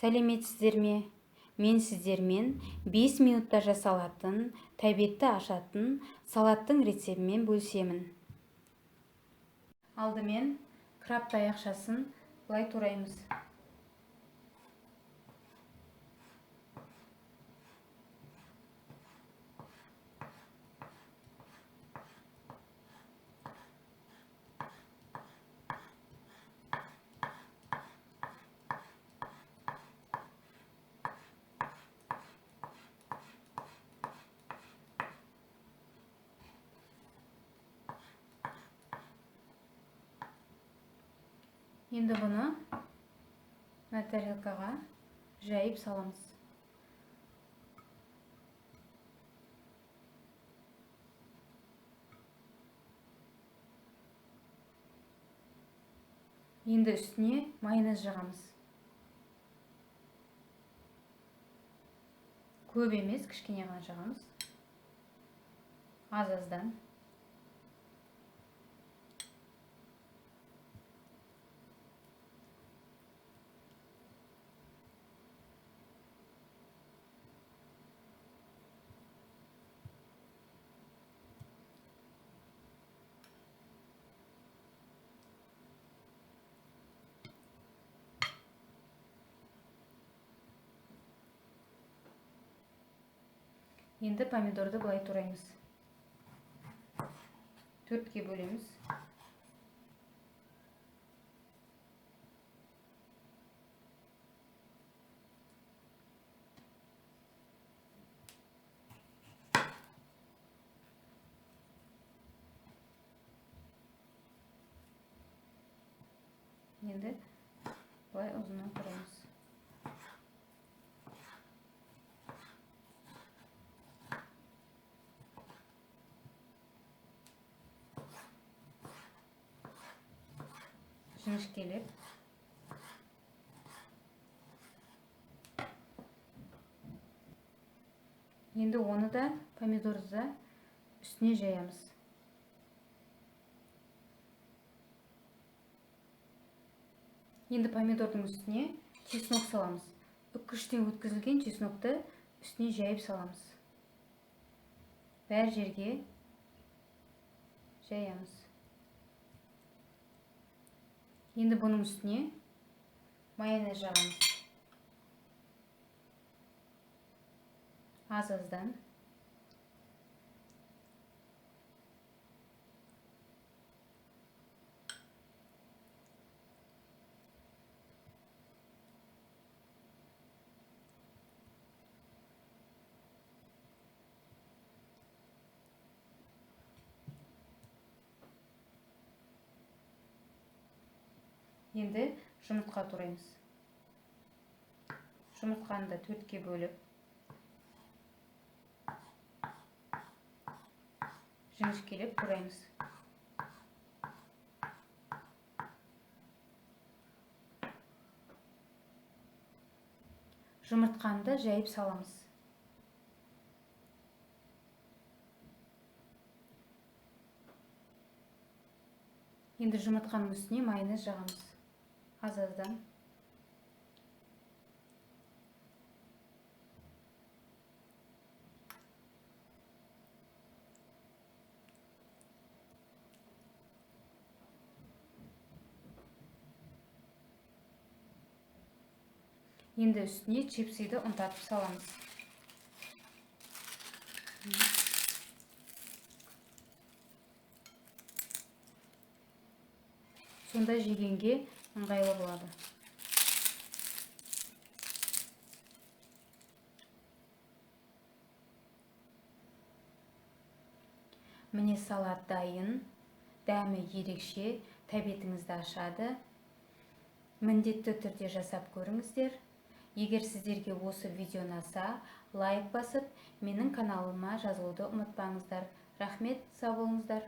Сәлеметсіздер ме? Мен сіздермен 5 минутта жасалатын, тәбетті ашатын салаттың рецебімен бөлісемін. Алдымен краб таяқшасын былай тураймыз. Енді бұны мына тарелкаға жайып саламыз. Енді үстіне майонез жағамыз. Көп емес, кішкене ғана жағамыз. Аз-аздан. Енді помидорды былай тураймыз. Төртке бөлеміз. Енді былай ұзыннан тураймыз. Жіңішкелеп. Енді оны да, помидорды да үстіне жаямыз. Енді помидордың үстіне чеснок саламыз. Үккіштен өткізілген чеснокты үстіне жайып саламыз. Бәр жерге жаямыз. Енді бұның үстіне майонез жағамыз. Аз-аздан. Енді жұмыртқа тураймыз. Жұмыртқаны да төртке бөліп, жіңішкелеп тураймыз. Жұмыртқаны да жайып саламыз. Енді жұмыртқаның үстіне майонез жағамыз. Аз-аздан. Енді үстіне чипсиді ұнтатып саламыз. Сонда жегенге ыңғайлы болады. Міне салат дайын, дәмі ерекше, тәбетіңізді ашады. Міндетті түрде жасап көріңіздер. Егер сіздерге осы видео ұнаса, лайк басып, менің каналыма жазылуды ұмытпаңыздар. Рахмет, сау болыңыздар.